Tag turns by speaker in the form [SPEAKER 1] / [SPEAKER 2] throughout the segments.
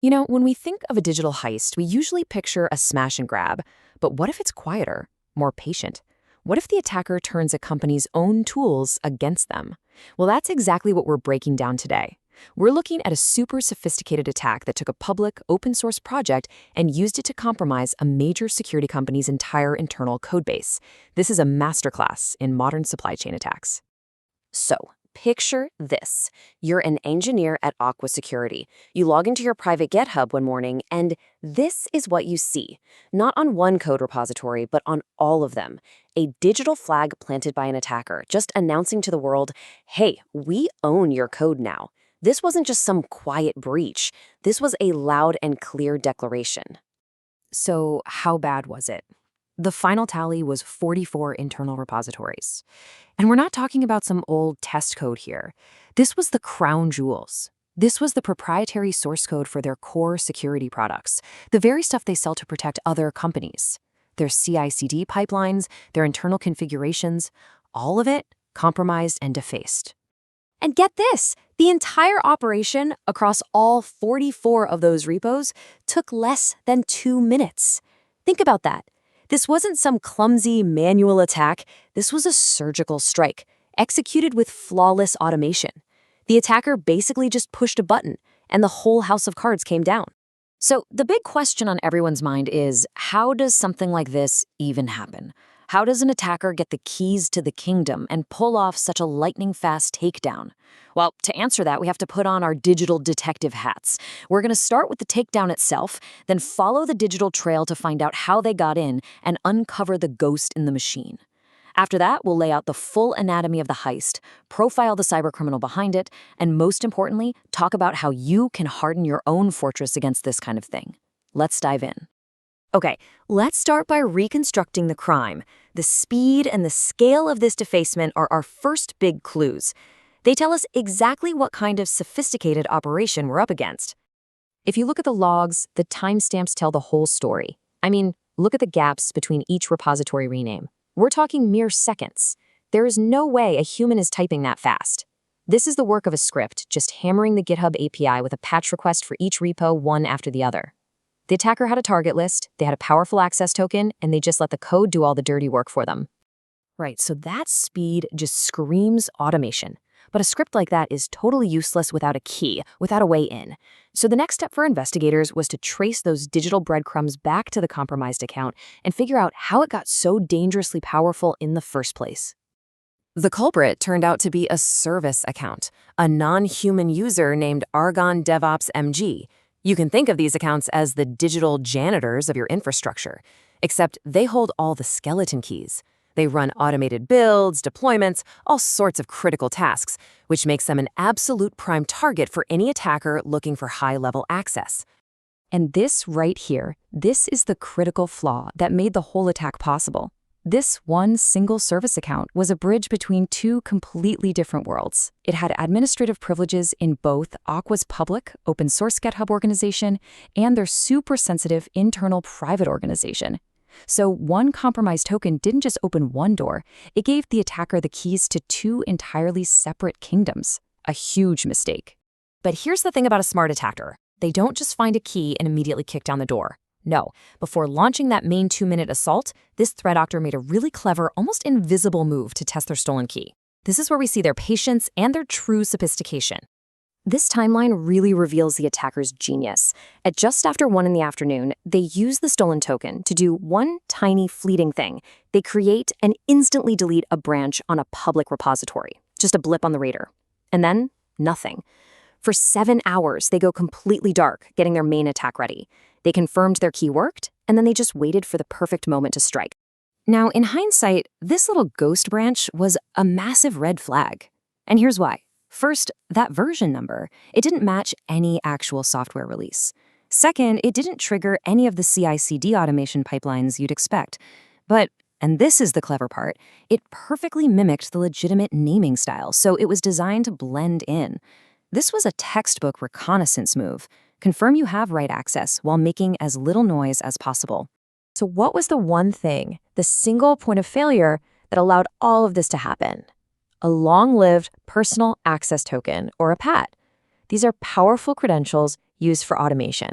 [SPEAKER 1] You know, when we think of a digital heist, we usually picture a smash and grab. But what if it's quieter, more patient? What if the attacker turns a company's own tools against them? Well, that's exactly what we're breaking down today. We're looking at a super sophisticated attack that took a public, open-source project and used it to compromise a major security company's entire internal codebase. This is a masterclass in modern supply chain attacks. So, picture this. You're an engineer at Aqua Security. You log into your private GitHub one morning, and this is what you see. Not on one code repository, but on all of them. A digital flag planted by an attacker, just announcing to the world, hey, we own your code now. This wasn't just some quiet breach. This was a loud and clear declaration. So how bad was it? The final tally was 44 internal repositories. And we're not talking about some old test code here. This was the crown jewels. This was the proprietary source code for their core security products, the very stuff they sell to protect other companies. Their CI/CD pipelines, their internal configurations, all of it compromised and defaced. And get this, the entire operation across all 44 of those repos took less than 2 minutes. Think about that. This wasn't some clumsy manual attack. This was a surgical strike, executed with flawless automation. The attacker basically just pushed a button, and the whole house of cards came down. So the big question on everyone's mind is, how does something like this even happen? How does an attacker get the keys to the kingdom and pull off such a lightning-fast takedown? Well, to answer that, we have to put on our digital detective hats. We're going to start with the takedown itself, then follow the digital trail to find out how they got in and uncover the ghost in the machine. After that, we'll lay out the full anatomy of the heist, profile the cybercriminal behind it, and most importantly, talk about how you can harden your own fortress against this kind of thing. Let's dive in. Okay, let's start by reconstructing the crime. The speed and the scale of this defacement are our first big clues. They tell us exactly what kind of sophisticated operation we're up against. If you look at the logs, the timestamps tell the whole story. I mean, look at the gaps between each repository rename. We're talking mere seconds. There is no way a human is typing that fast. This is the work of a script, just hammering the GitHub API with a patch request for each repo one after the other. The attacker had a target list, they had a powerful access token, and they just let the code do all the dirty work for them. Right, so that speed just screams automation. But a script like that is totally useless without a key, without a way in. So the next step for investigators was to trace those digital breadcrumbs back to the compromised account and figure out how it got so dangerously powerful in the first place. The culprit turned out to be a service account, a non-human user named Argon-DevOps-Mgt. You can think of these accounts as the digital janitors of your infrastructure, except they hold all the skeleton keys. They run automated builds, deployments, all sorts of critical tasks, which makes them an absolute prime target for any attacker looking for high-level access. And this right here, this is the critical flaw that made the whole attack possible. This one single service account was a bridge between two completely different worlds. It had administrative privileges in both Aqua's public, open-source GitHub organization and their super-sensitive internal private organization. So one compromised token didn't just open one door, it gave the attacker the keys to two entirely separate kingdoms. A huge mistake. But here's the thing about a smart attacker. They don't just find a key and immediately kick down the door. No, before launching that main 2-minute assault, this threat actor made a really clever, almost invisible move to test their stolen key. This is where we see their patience and their true sophistication. This timeline really reveals the attacker's genius. At just after 1 in the afternoon, they use the stolen token to do one tiny fleeting thing. They create and instantly delete a branch on a public repository, just a blip on the radar. And then, nothing. For 7 hours, they go completely dark, getting their main attack ready. They confirmed their key worked, and then they just waited for the perfect moment to strike. Now, in hindsight, this little ghost branch was a massive red flag. And here's why. First, that version number, it didn't match any actual software release. Second, it didn't trigger any of the CI/CD automation pipelines you'd expect. But, and this is the clever part, it perfectly mimicked the legitimate naming style, so it was designed to blend in. This was a textbook reconnaissance move. Confirm you have right access while making as little noise as possible. So what was the one thing, the single point of failure that allowed all of this to happen? A long-lived personal access token, or a PAT. These are powerful credentials used for automation.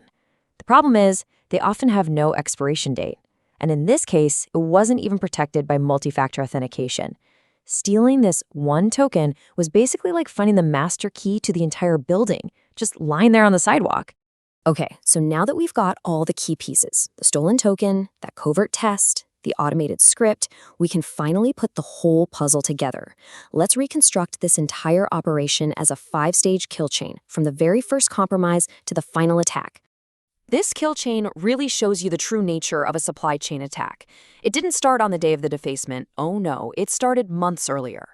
[SPEAKER 1] The problem is, they often have no expiration date. And in this case, it wasn't even protected by multi-factor authentication. Stealing this one token was basically like finding the master key to the entire building, just lying there on the sidewalk. Okay, so now that we've got all the key pieces, the stolen token, that covert test, the automated script, we can finally put the whole puzzle together. Let's reconstruct this entire operation as a 5-stage kill chain, from the very first compromise to the final attack. This kill chain really shows you the true nature of a supply chain attack. It didn't start on the day of the defacement. Oh no, it started months earlier.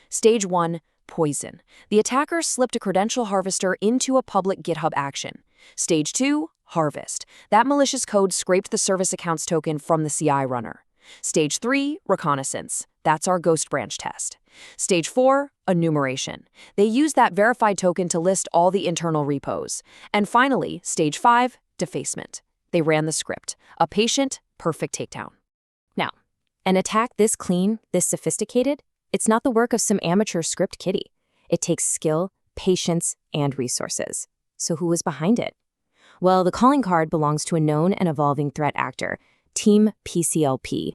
[SPEAKER 1] Stage 1, poison. The attacker slipped a credential harvester into a public GitHub action. Stage 2, harvest. That malicious code scraped the service accounts token from the CI runner. Stage 3, reconnaissance. That's our ghost branch test. Stage 4, enumeration. They used that verified token to list all the internal repos. And finally, Stage 5, defacement. They ran the script. A patient, perfect takedown. Now, an attack this clean, this sophisticated, it's not the work of some amateur script kiddie. It takes skill, patience, and resources. So who was behind it? Well, the calling card belongs to a known and evolving threat actor, TeamPCP.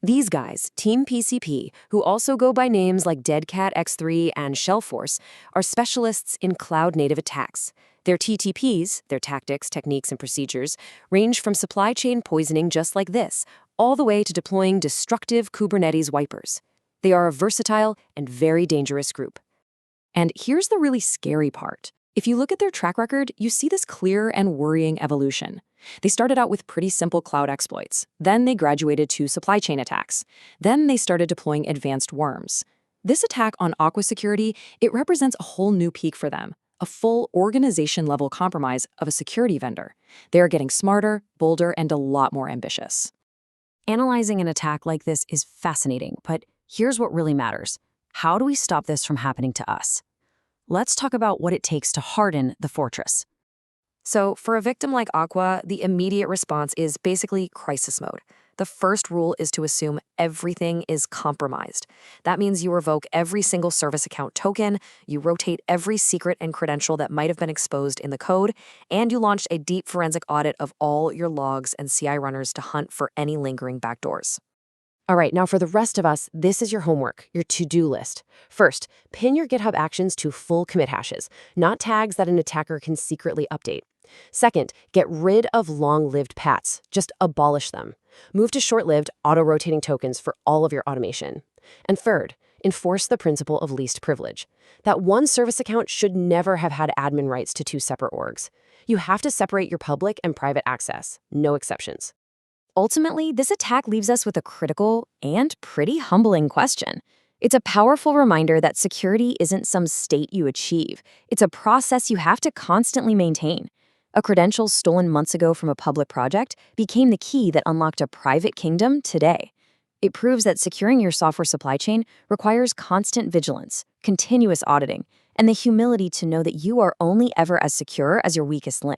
[SPEAKER 1] These guys, TeamPCP, who also go by names like Deadcat X3 and Shellforce, are specialists in cloud-native attacks. Their TTPs, their tactics, techniques, and procedures, range from supply chain poisoning just like this, all the way to deploying destructive Kubernetes wipers. They are a versatile and very dangerous group. And here's the really scary part. If you look at their track record, you see this clear and worrying evolution. They started out with pretty simple cloud exploits. Then they graduated to supply chain attacks. Then they started deploying advanced worms. This attack on Aqua Security, it represents a whole new peak for them, a full organization-level compromise of a security vendor. They are getting smarter, bolder, and a lot more ambitious. Analyzing an attack like this is fascinating, but here's what really matters. How do we stop this from happening to us? Let's talk about what it takes to harden the fortress. So for a victim like Aqua, the immediate response is basically crisis mode. The first rule is to assume everything is compromised. That means you revoke every single service account token, you rotate every secret and credential that might have been exposed in the code, and you launch a deep forensic audit of all your logs and CI runners to hunt for any lingering backdoors. All right, now for the rest of us, this is your homework, your to-do list. First, pin your GitHub Actions to full commit hashes, not tags that an attacker can secretly update. Second, get rid of long-lived paths. Just abolish them. Move to short-lived, auto-rotating tokens for all of your automation. And third, enforce the principle of least privilege. That one service account should never have had admin rights to 2 separate orgs. You have to separate your public and private access, no exceptions. Ultimately, this attack leaves us with a critical and pretty humbling question. It's a powerful reminder that security isn't some state you achieve. It's a process you have to constantly maintain. A credential stolen months ago from a public project became the key that unlocked a private kingdom today. It proves that securing your software supply chain requires constant vigilance, continuous auditing, and the humility to know that you are only ever as secure as your weakest link.